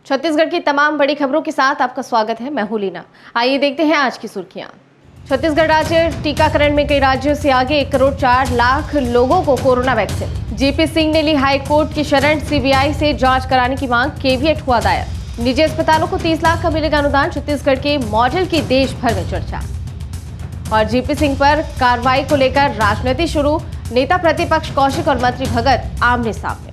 छत्तीसगढ़ की तमाम बड़ी खबरों के साथ आपका स्वागत है। मैं हूं लीना। आइए देखते हैं आज की सुर्खियां। छत्तीसगढ़ राज्य टीकाकरण में कई राज्यों से आगे 1 करोड़ 4 लाख लोगों को कोरोना वैक्सीन। जीपी सिंह ने ली हाई कोर्ट की शरण, सीबीआई से जांच कराने की मांग, केवीएट हुआ दायर। निजी अस्पतालों को 30 लाख का मिलेगा अनुदान, छत्तीसगढ़ के मॉडल की देश भर में चर्चा। और जीपी सिंह पर कार्रवाई को लेकर राजनीति शुरू, नेता प्रतिपक्ष कौशिक और मंत्री भगत आमने सामने।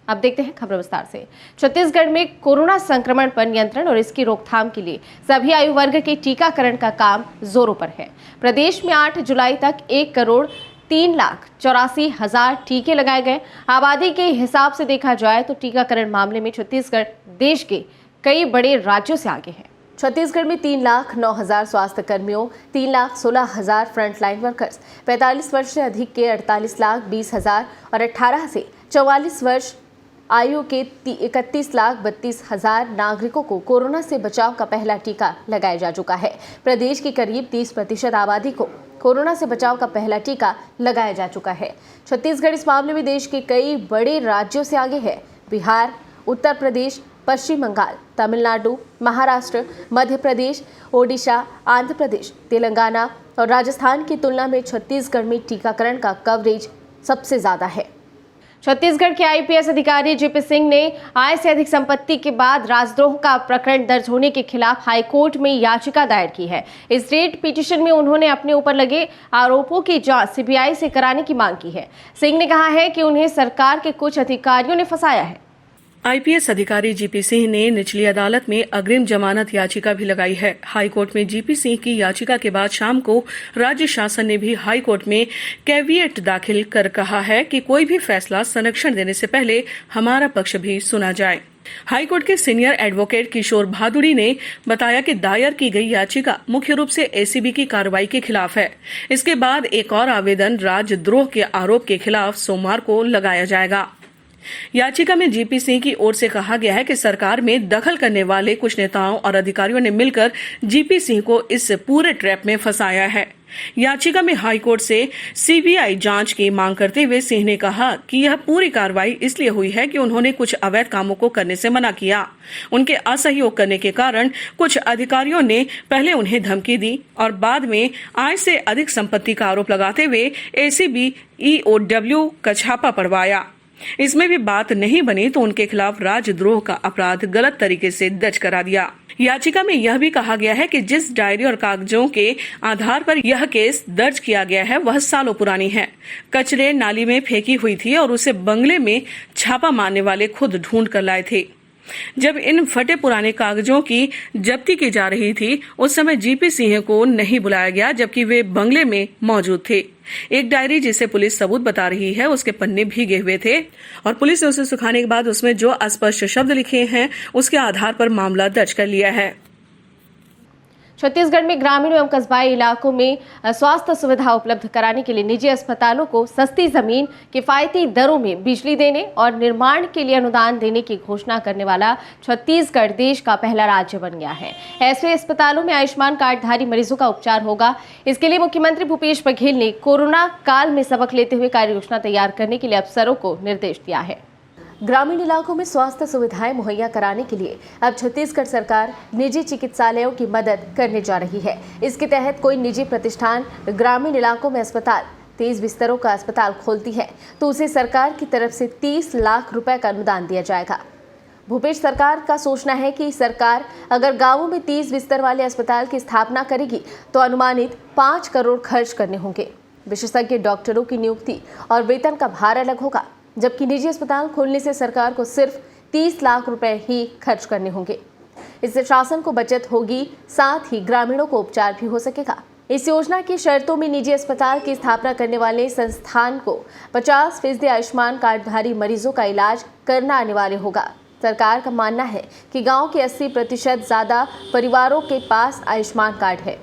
अब देखते हैं खबर विस्तार से। छत्तीसगढ़ में कोरोना संक्रमण पर नियंत्रण और इसकी रोकथाम के लिए सभी आयु वर्ग के टीकाकरण का काम जोरों पर है। प्रदेश में 8 जुलाई तक 1 करोड़ 3,84,000 टीके लगाए गए। आबादी के हिसाब से देखा जाए तो टीकाकरण मामले में छत्तीसगढ़ देश के कई बड़े राज्यों से आगे है। छत्तीसगढ़ में 3,09,000 स्वास्थ्य कर्मियों, 3,16,000 फ्रंटलाइन वर्कर्स, 45 वर्ष से अधिक के 48,20,000 और 18 से 44 वर्ष आयु के 31,32,000 नागरिकों को कोरोना से बचाव का पहला टीका लगाया जा चुका है। प्रदेश की करीब 30% आबादी को कोरोना से बचाव का पहला टीका लगाया जा चुका है। छत्तीसगढ़ इस मामले में देश के कई बड़े राज्यों से आगे है। बिहार, उत्तर प्रदेश, पश्चिम बंगाल, तमिलनाडु, महाराष्ट्र, मध्य प्रदेश, ओडिशा, आंध्र प्रदेश, तेलंगाना और राजस्थान की तुलना में छत्तीसगढ़ में टीकाकरण का कवरेज सबसे ज्यादा है। छत्तीसगढ़ के आईपीएस अधिकारी जीपी सिंह ने आय से अधिक संपत्ति के बाद राजद्रोह का प्रकरण दर्ज होने के खिलाफ हाईकोर्ट में याचिका दायर की है। इस रेट पिटीशन में उन्होंने अपने ऊपर लगे आरोपों की जांच सीबीआई से कराने की मांग की है। सिंह ने कहा है कि उन्हें सरकार के कुछ अधिकारियों ने फंसाया है। आईपीएस अधिकारी जीपी सिंह ने निचली अदालत में अग्रिम जमानत याचिका भी लगाई है। हाईकोर्ट में जीपी सिंह की याचिका के बाद शाम को राज्य शासन ने भी हाईकोर्ट में कैविएट दाखिल कर कहा है कि कोई भी फैसला संरक्षण देने से पहले हमारा पक्ष भी सुना जाए। हाईकोर्ट के सीनियर एडवोकेट किशोर भादुड़ी ने बताया कि दायर की गई याचिका मुख्य रूप से एसीबी की कार्रवाई के खिलाफ है। इसके बाद एक और आवेदन राजद्रोह के आरोप के खिलाफ सोमवार को लगाया जाएगा। याचिका में जीपी सिंह की ओर से कहा गया है कि सरकार में दखल करने वाले कुछ नेताओं और अधिकारियों ने मिलकर जीपी सिंह को इस पूरे ट्रैप में फंसाया है। याचिका में हाईकोर्ट से सीबीआई जांच की मांग करते हुए सिंह ने कहा कि यह पूरी कार्रवाई इसलिए हुई है कि उन्होंने कुछ अवैध कामों को करने से मना किया। उनके असहयोग करने के कारण कुछ अधिकारियों ने पहले उन्हें धमकी दी और बाद में आय से अधिक संपत्ति का आरोप लगाते हुए एसीबी ईओडब्ल्यू का छापा पड़वाया। इसमें भी बात नहीं बनी तो उनके खिलाफ राजद्रोह का अपराध गलत तरीके से दर्ज करा दिया। याचिका में यह भी कहा गया है कि जिस डायरी और कागजों के आधार पर यह केस दर्ज किया गया है वह सालों पुरानी है, कचरे नाली में फेंकी हुई थी और उसे बंगले में छापा मारने वाले खुद ढूंढ कर लाए थे। जब इन फटे पुराने कागजों की जब्ती की जा रही थी उस समय जीपी सिंह को नहीं बुलाया गया, जबकि वे बंगले में मौजूद थे। एक डायरी जिसे पुलिस सबूत बता रही है उसके पन्ने भीगे हुए थे और पुलिस ने उसे सुखाने के बाद उसमें जो अस्पष्ट शब्द लिखे हैं उसके आधार पर मामला दर्ज कर लिया है। छत्तीसगढ़ में ग्रामीण एवं कस्बाई इलाकों में स्वास्थ्य सुविधा उपलब्ध कराने के लिए निजी अस्पतालों को सस्ती जमीन, किफायती दरों में बिजली देने और निर्माण के लिए अनुदान देने की घोषणा करने वाला छत्तीसगढ़ देश का पहला राज्य बन गया है। ऐसे अस्पतालों में आयुष्मान कार्डधारी मरीजों का उपचार होगा। इसके लिए मुख्यमंत्री भूपेश बघेल ने कोरोना काल में सबक लेते हुए कार्य योजना तैयार करने के लिए अफसरों को निर्देश दिया है। ग्रामीण इलाकों में स्वास्थ्य सुविधाएं मुहैया कराने के लिए अब छत्तीसगढ़ सरकार निजी चिकित्सालयों की मदद करने जा रही है। इसके तहत कोई निजी प्रतिष्ठान ग्रामीण इलाकों में अस्पताल 30 बिस्तरों का अस्पताल खोलती है तो उसे सरकार की तरफ से 30 लाख रुपए का अनुदान दिया जाएगा। भूपेश सरकार का सोचना है कि सरकार अगर गांवों में 30 बिस्तर वाले अस्पताल की स्थापना करेगी तो अनुमानित 5 करोड़ खर्च करने होंगे। विशेषज्ञ डॉक्टरों की नियुक्ति और वेतन का भार अलग होगा, जबकि निजी अस्पताल खोलने से सरकार को सिर्फ 30 लाख रुपए ही खर्च करने होंगे। इससे शासन को बचत होगी, साथ ही ग्रामीणों को उपचार भी हो सकेगा। इस योजना की शर्तों में निजी अस्पताल की स्थापना करने वाले संस्थान को 50% आयुष्मान कार्डधारी मरीजों का इलाज करना अनिवार्य होगा। सरकार का मानना है कि गांव के 80% ज्यादा परिवारों के पास आयुष्मान कार्ड है,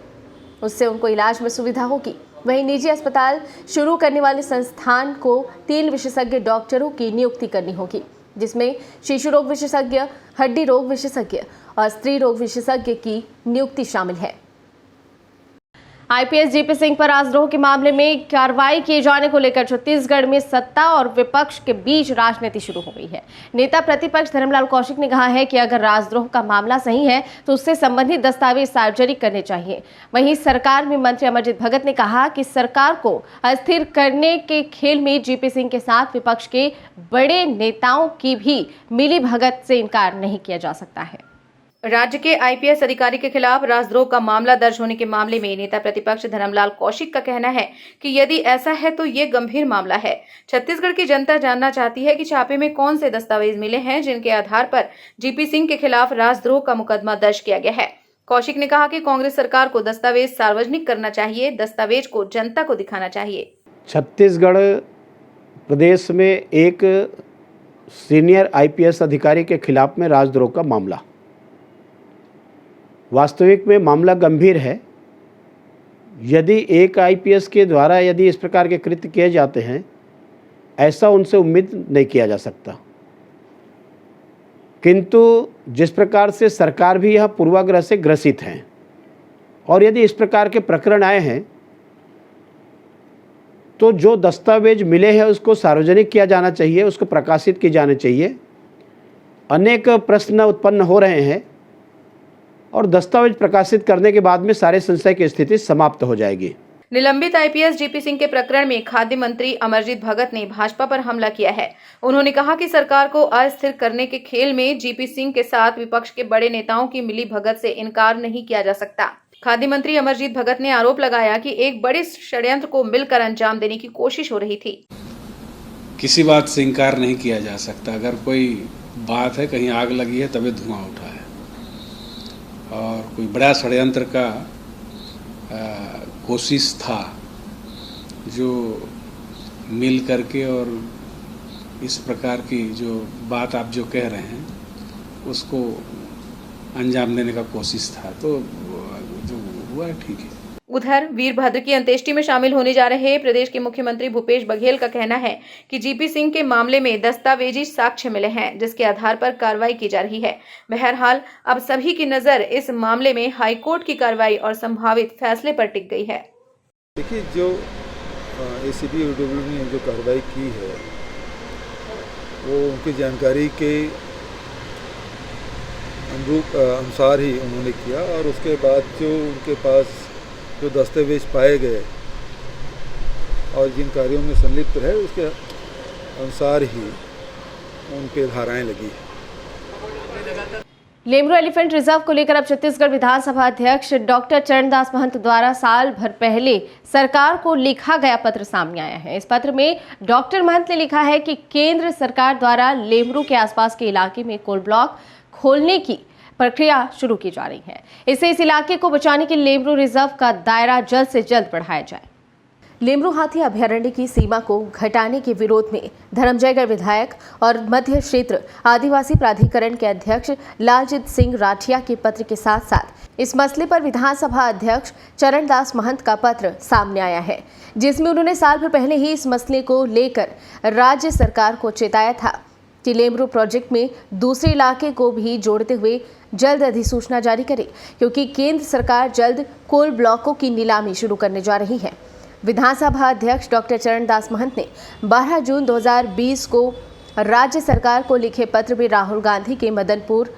उससे उनको इलाज में सुविधा होगी। वहीं निजी अस्पताल शुरू करने वाले संस्थान को 3 विशेषज्ञ डॉक्टरों की नियुक्ति करनी होगी, जिसमें शिशु रोग विशेषज्ञ, हड्डी रोग विशेषज्ञ और स्त्री रोग विशेषज्ञ की नियुक्ति शामिल है। आईपीएस जीपी सिंह पर राजद्रोह के मामले में कार्रवाई किए जाने को लेकर छत्तीसगढ़ में सत्ता और विपक्ष के बीच राजनीति शुरू हो गई है। नेता प्रतिपक्ष धर्मलाल कौशिक ने कहा है कि अगर राजद्रोह का मामला सही है तो उससे संबंधित दस्तावेज सार्वजनिक करने चाहिए। वहीं सरकार में मंत्री अमरजीत भगत ने कहा कि सरकार को अस्थिर करने के खेल में जीपी सिंह के साथ विपक्ष के बड़े नेताओं की भी मिलीभगत से इनकार नहीं किया जा सकता है। राज्य के आईपीएस अधिकारी के खिलाफ राजद्रोह का मामला दर्ज होने के मामले में नेता प्रतिपक्ष धर्मलाल कौशिक का कहना है कि यदि ऐसा है तो ये गंभीर मामला है। छत्तीसगढ़ की जनता जानना चाहती है कि छापे में कौन से दस्तावेज मिले हैं जिनके आधार पर जीपी सिंह के खिलाफ राजद्रोह का मुकदमा दर्ज किया गया है। कौशिक ने कहा कि कांग्रेस सरकार को दस्तावेज सार्वजनिक करना चाहिए, दस्तावेज को जनता को दिखाना चाहिए। छत्तीसगढ़ प्रदेश में एक सीनियर आईपीएस अधिकारी के खिलाफ में राजद्रोह का मामला, वास्तविक में मामला गंभीर है। यदि एक आईपीएस के द्वारा यदि इस प्रकार के कृत्य किए जाते हैं, ऐसा उनसे उम्मीद नहीं किया जा सकता। किंतु जिस प्रकार से सरकार भी यह पूर्वाग्रह से ग्रसित है और यदि इस प्रकार के प्रकरण आए हैं तो जो दस्तावेज मिले हैं उसको सार्वजनिक किया जाना चाहिए, उसको प्रकाशित किए जाने चाहिए। अनेक प्रश्न उत्पन्न हो रहे हैं और दस्तावेज प्रकाशित करने के बाद में सारे संशय की स्थिति समाप्त हो जाएगी। निलंबित आईपीएस जीपी सिंह के प्रकरण में खाद्य मंत्री अमरजीत भगत ने भाजपा पर हमला किया है। उन्होंने कहा कि सरकार को अस्थिर करने के खेल में जीपी सिंह के साथ विपक्ष के बड़े नेताओं की मिलीभगत से इनकार नहीं किया जा सकता। खाद्य मंत्री अमरजीत भगत ने आरोप लगाया कि एक बड़े षड्यंत्र को मिलकर अंजाम देने की कोशिश हो रही थी। किसी बात से इनकार नहीं किया जा सकता। अगर कोई बात है, कहीं आग लगी है तभी धुआं उठा है और कोई बड़ा षड्यंत्र का कोशिश था जो मिल करके और इस प्रकार की जो बात आप जो कह रहे हैं उसको अंजाम देने का कोशिश था, तो जो हुआ ठीक है। उधर वीरभद्र की अंत्येष्टि में शामिल होने जा रहे प्रदेश के मुख्यमंत्री भूपेश बघेल का कहना है कि जीपी सिंह के मामले में दस्तावेजी साक्ष्य मिले हैं जिसके आधार पर कार्रवाई की जा रही है। बहरहाल अब सभी की नजर इस मामले में हाईकोर्ट की कार्रवाई और संभावित फैसले पर टिक गई है। देखिए, जो एसीबी ईओडब्ल्यू ने जो कार्रवाई की है वो उनकी जानकारी के अनुसार ही उन्होंने किया और उसके बाद जो उनके पास जो दस्तावेज पाए गए और जिन कार्यों में संलिप्त रहे उसके अनुसार ही उन पे धाराएं लगी। लेमरू एलिफेंट रिजर्व को लेकर अब छत्तीसगढ़ विधानसभा अध्यक्ष डॉक्टर चरणदास महंत द्वारा साल भर पहले सरकार को लिखा गया पत्र सामने आया है। इस पत्र में डॉक्टर महंत ने लिखा है कि केंद्र सरकार द्वारा लेमरू के आसपास के इलाके में कोल ब्लॉक खोलने की प्रक्रिया शुरू की जा रही है। इससे इस इलाके को बचाने के लिए लेमरू रिजर्व का दायरा जल्द से जल्द बढ़ाया जाए। लेमरू हाथी अभयारण्य की सीमा को घटाने के विरोध में धर्मजयगढ़ विधायक और मध्य क्षेत्र आदिवासी प्राधिकरण के अध्यक्ष लालजीत सिंह राठिया के पत्र के साथ साथ इस मसले पर विधानसभा अध्यक्ष चरणदास महंत का पत्र सामने आया है, जिसमें उन्होंने साल भर पहले ही इस मसले को लेकर राज्य सरकार को चेताया था कि लेमरू प्रोजेक्ट में दूसरे इलाके को भी जोड़ते हुए जल्द अधिसूचना जारी करे, क्योंकि केंद्र सरकार जल्द कोल ब्लॉकों की नीलामी शुरू करने जा रही है। विधानसभा अध्यक्ष डॉक्टर चरणदास महंत ने 12 जून 2020 को राज्य सरकार को लिखे पत्र में राहुल गांधी के मदनपुर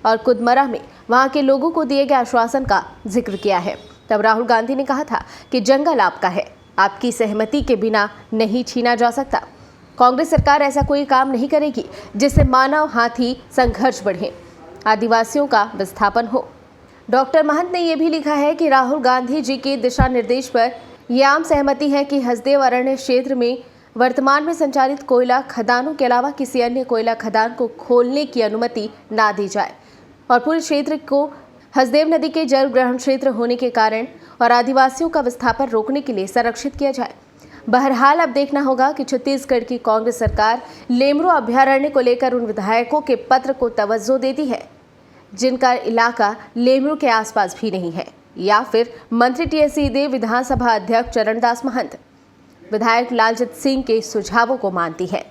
और कुदमरा में वहां के लोगों को दिए गए आश्वासन का जिक्र किया है। तब राहुल गांधी ने कहा था कि जंगल आपका है, आपकी सहमति के बिना नहीं छीना जा सकता। कांग्रेस सरकार ऐसा कोई काम नहीं करेगी जिससे मानव हाथी संघर्ष बढ़े, आदिवासियों का विस्थापन हो। डॉक्टर महंत ने यह भी लिखा है कि राहुल गांधी जी के दिशा निर्देश पर यह आम सहमति है कि हसदेव अरण्य क्षेत्र में वर्तमान में संचालित कोयला खदानों के अलावा किसी अन्य कोयला खदान को खोलने की अनुमति ना दी जाए और पूरे क्षेत्र को हसदेव नदी के जल ग्रहण क्षेत्र होने के कारण और आदिवासियों का विस्थापन रोकने के लिए संरक्षित किया जाए। बहरहाल अब देखना होगा कि छत्तीसगढ़ की कांग्रेस सरकार लेमरू अभयारण्य को लेकर उन विधायकों के पत्र को तवज्जो देती है जिनका इलाका लेमरू के आसपास भी नहीं है, या फिर मंत्री टीएस सिंहदेव, विधानसभा अध्यक्ष चरणदास महंत, विधायक लालजीत सिंह के सुझावों को मानती है।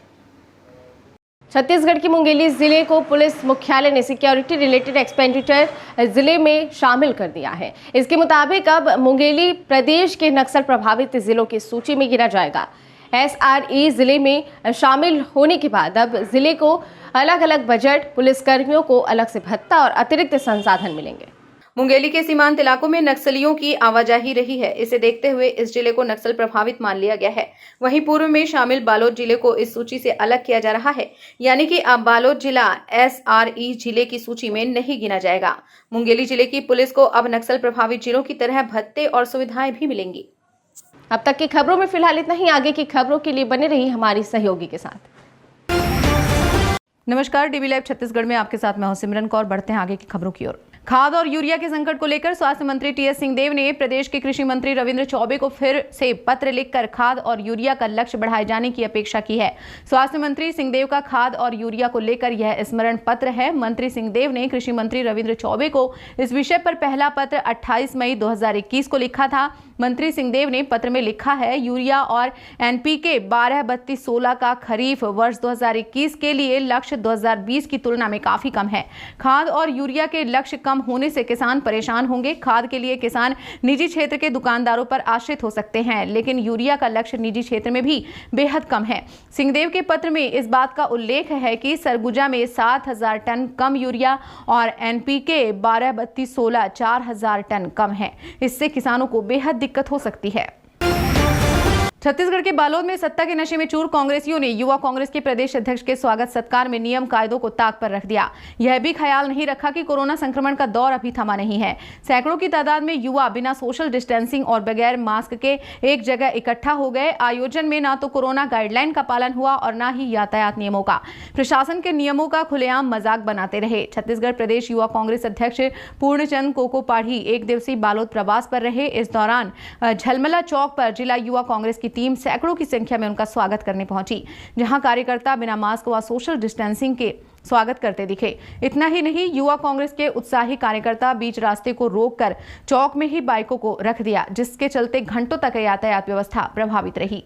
छत्तीसगढ़ की मुंगेली जिले को पुलिस मुख्यालय ने सिक्योरिटी रिलेटेड एक्सपेंडिचर जिले में शामिल कर दिया है। इसके मुताबिक अब मुंगेली प्रदेश के नक्सल प्रभावित जिलों की सूची में गिना जाएगा। SRE जिले में शामिल होने के बाद अब जिले को अलग अलग बजट, पुलिसकर्मियों को अलग से भत्ता और अतिरिक्त संसाधन मिलेंगे। मुंगेली के सीमांत इलाकों में नक्सलियों की आवाजाही रही है। इसे देखते हुए इस जिले को नक्सल प्रभावित मान लिया गया है। वहीं पूर्व में शामिल बालोद जिले को इस सूची से अलग किया जा रहा है, यानी कि अब बालोद जिला SRE जिले की सूची में नहीं गिना जाएगा। मुंगेली जिले की पुलिस को अब नक्सल प्रभावित जिलों की तरह भत्ते और सुविधाएं भी मिलेंगी। अब तक की खबरों में फिलहाल इतना ही। आगे की खबरों के लिए बने रही हमारी सहयोगी के साथ। नमस्कार, डीबी लाइव छत्तीसगढ़ में आपके साथ मैं हूं सिमरन कौर। बढ़ते हैं आगे की खबरों की ओर। खाद और यूरिया के संकट को लेकर स्वास्थ्य मंत्री TS सिंहदेव ने प्रदेश के कृषि मंत्री रविंद्र चौबे को फिर से पत्र लिखकर खाद और यूरिया का लक्ष्य बढ़ाए जाने की अपेक्षा की है। स्वास्थ्य मंत्री सिंहदेव का खाद और यूरिया को लेकर यह स्मरण पत्र है। मंत्री सिंहदेव ने कृषि मंत्री रविंद्र चौबे को इस विषय पर पहला पत्र 28 मई 2021 को लिखा था। मंत्री सिंहदेव ने पत्र में लिखा है, यूरिया और NPK 12-32-16 का खरीफ वर्ष 2021 के लिए लक्ष्य 2020 की तुलना में काफी कम है। खाद और यूरिया के लक्ष्य कम होने से किसान परेशान होंगे। खाद के लिए किसान निजी क्षेत्र के दुकानदारों पर आश्रित हो सकते हैं, लेकिन यूरिया का लक्ष्य निजी क्षेत्र में भी बेहद कम है। सिंहदेव के पत्र में इस बात का उल्लेख है कि सरगुजा में 7,000 टन कम यूरिया और NPK 12-32-16 4,000 टन कम है। इससे किसानों को बेहद दिक्कत हो सकती है। छत्तीसगढ़ के बालोद में सत्ता के नशे में चूर कांग्रेसियों ने युवा कांग्रेस के प्रदेश अध्यक्ष के स्वागत सत्कार में नियम कायदों को ताक पर रख दिया। यह भी ख्याल नहीं रखा कि कोरोना संक्रमण का दौर अभी थमा नहीं है। सैकड़ों की तादाद में युवा बिना सोशल डिस्टेंसिंग और बगैर मास्क के एक जगह इकट्ठा हो गए। आयोजन में ना तो कोरोना गाइडलाइन का पालन हुआ और ना ही यातायात नियमों का। प्रशासन के नियमों का खुलेआम मजाक बनाते रहे। छत्तीसगढ़ प्रदेश युवा कांग्रेस अध्यक्ष पूर्णचंद कोको पाढ़ी एक दिवसीय बालोद प्रवास पर रहे। इस दौरान झलमला चौक पर जिला युवा कांग्रेस की टीम सैकड़ों की संख्या में उनका स्वागत करने पहुंची, जहां कार्यकर्ता बिना मास्क व सोशल डिस्टेंसिंग के स्वागत करते दिखे। इतना ही नहीं, युवा कांग्रेस के उत्साही कार्यकर्ता बीच रास्ते को रोककर चौक में ही बाइकों को रख दिया, जिसके चलते घंटों तक यातायात व्यवस्था प्रभावित रही।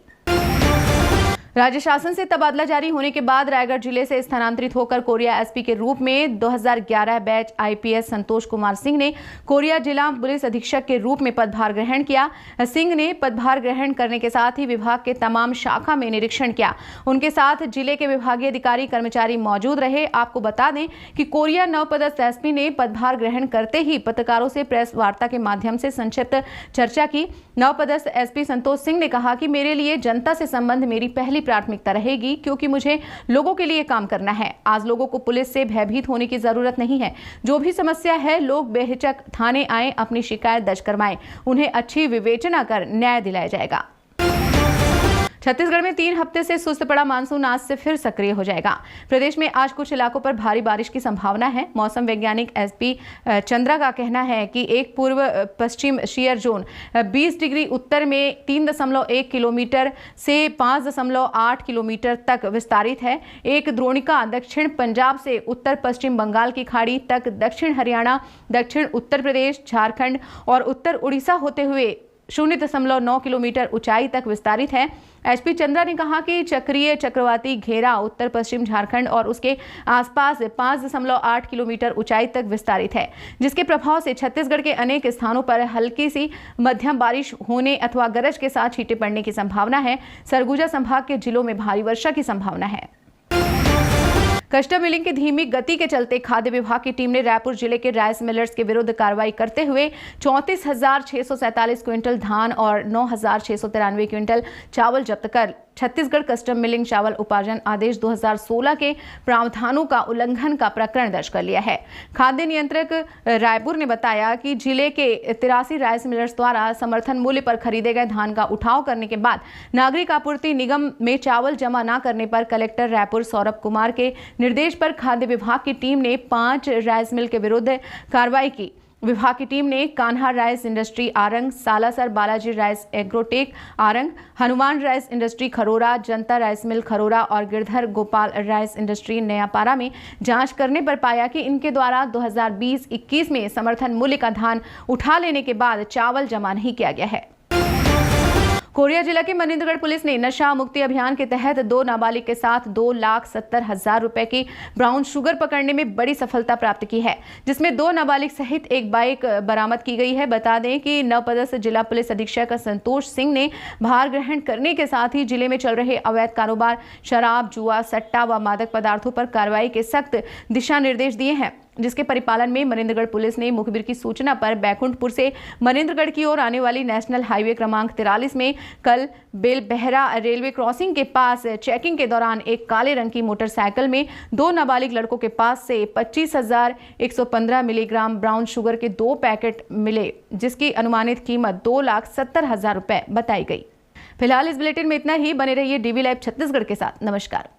राज्य शासन से तबादला जारी होने के बाद रायगढ़ जिले से स्थानांतरित होकर कोरिया SP के रूप में 2011 बैच IPS संतोष कुमार सिंह ने कोरिया जिला पुलिस अधीक्षक के रूप में पदभार ग्रहण किया। सिंह ने पदभार ग्रहण करने के साथ ही विभाग के तमाम शाखा में निरीक्षण किया। उनके साथ जिले के विभागीय अधिकारी कर्मचारी मौजूद रहे। आपको बता दें कि कोरिया नवपदस्थ SP ने पदभार ग्रहण करते ही पत्रकारों से प्रेस वार्ता के माध्यम से संक्षिप्त चर्चा की। नवपदस्थ SP संतोष सिंह ने कहा कि मेरे लिए जनता से संबंध मेरी पहली प्राथमिकता रहेगी, क्योंकि मुझे लोगों के लिए काम करना है। आज लोगों को पुलिस से भयभीत होने की जरूरत नहीं है। जो भी समस्या है, लोग बेहिचक थाने आए, अपनी शिकायत दर्ज करवाएं। उन्हें अच्छी विवेचना कर न्याय दिलाया जाएगा। छत्तीसगढ़ में 3 हफ्ते से सुस्त पड़ा मानसून आज से फिर सक्रिय हो जाएगा। प्रदेश में आज कुछ इलाकों पर भारी बारिश की संभावना है। मौसम वैज्ञानिक SP चंद्रा का कहना है कि एक पूर्व पश्चिम शीयर जोन 20 डिग्री उत्तर में 3.1 किलोमीटर से 5.8 किलोमीटर तक विस्तारित है। एक द्रोणिका दक्षिण पंजाब से उत्तर पश्चिम बंगाल की खाड़ी तक, दक्षिण हरियाणा, दक्षिण उत्तर प्रदेश, झारखंड और उत्तर उड़ीसा होते हुए 0.9 किलोमीटर ऊंचाई तक विस्तारित है। SP चंद्रा ने कहा कि चक्रीय चक्रवाती घेरा उत्तर पश्चिम झारखंड और उसके आसपास 5.8 किलोमीटर ऊंचाई तक विस्तारित है, जिसके प्रभाव से छत्तीसगढ़ के अनेक स्थानों पर हल्की सी मध्यम बारिश होने अथवा गरज के साथ छींटे पड़ने की संभावना है। सरगुजा संभाग के जिलों में भारी वर्षा की संभावना है। कस्टम मिलिंग की धीमी गति के चलते खाद्य विभाग की टीम ने रायपुर जिले के राइस मिलर्स के विरुद्ध कार्रवाई करते हुए 34,647 क्विंटल धान और 9,693 क्विंटल चावल जब्त कर छत्तीसगढ़ कस्टम मिलिंग चावल उपार्जन आदेश 2016 के प्रावधानों का उल्लंघन का प्रकरण दर्ज कर लिया है। खाद्य नियंत्रक रायपुर ने बताया कि जिले के 83 राइस मिलर्स द्वारा समर्थन मूल्य पर खरीदे गए धान का उठाव करने के बाद नागरिक आपूर्ति निगम में चावल जमा न करने पर कलेक्टर रायपुर सौरभ कुमार के निर्देश पर खाद्य विभाग की टीम ने 5 राइस मिल के विरुद्ध कार्रवाई की। विभाग की टीम ने Kanha rice industry Arang, Salasar Balaji rice agrotech Arang, Hanuman rice industry Kharora, जनता राइस मिल खरोरा और गिरधर गोपाल राइस इंडस्ट्री नयापारा में जांच करने पर पाया कि इनके द्वारा 2020-21 में समर्थन मूल्य का धान उठा लेने के बाद चावल जमा नहीं किया गया है। कोरिया जिला के मनिंदगढ़ पुलिस ने नशा मुक्ति अभियान के तहत 2 नाबालिग के साथ 2,70,000 रुपए की ब्राउन शुगर पकड़ने में बड़ी सफलता प्राप्त की है, जिसमें 2 नाबालिग सहित एक बाइक बरामद की गई है। बता दें कि नवपदस्थ जिला पुलिस अधीक्षक संतोष सिंह ने भार ग्रहण करने के साथ ही जिले में चल रहे अवैध कारोबार, शराब, जुआ, सट्टा व मादक पदार्थों पर कार्रवाई के सख्त दिशा निर्देश दिए हैं, जिसके परिपालन में मनिंदगढ़ पुलिस ने मुखबिर की सूचना पर बैकुंठपुर से मनिंदगढ़ की ओर आने वाली नेशनल हाईवे क्रमांक 43 में कल बेलबहरा रेलवे क्रॉसिंग के पास चेकिंग के दौरान एक काले रंग की मोटरसाइकिल में 2 नाबालिग लड़कों के पास से 25,115 मिलीग्राम ब्राउन शुगर के 2 पैकेट मिले, जिसकी अनुमानित कीमत 2,70,000 रुपए बताई गई। फिलहाल इस बुलेटिन में इतना ही। बने रहिए डीवी लाइव छत्तीसगढ़ के साथ। नमस्कार।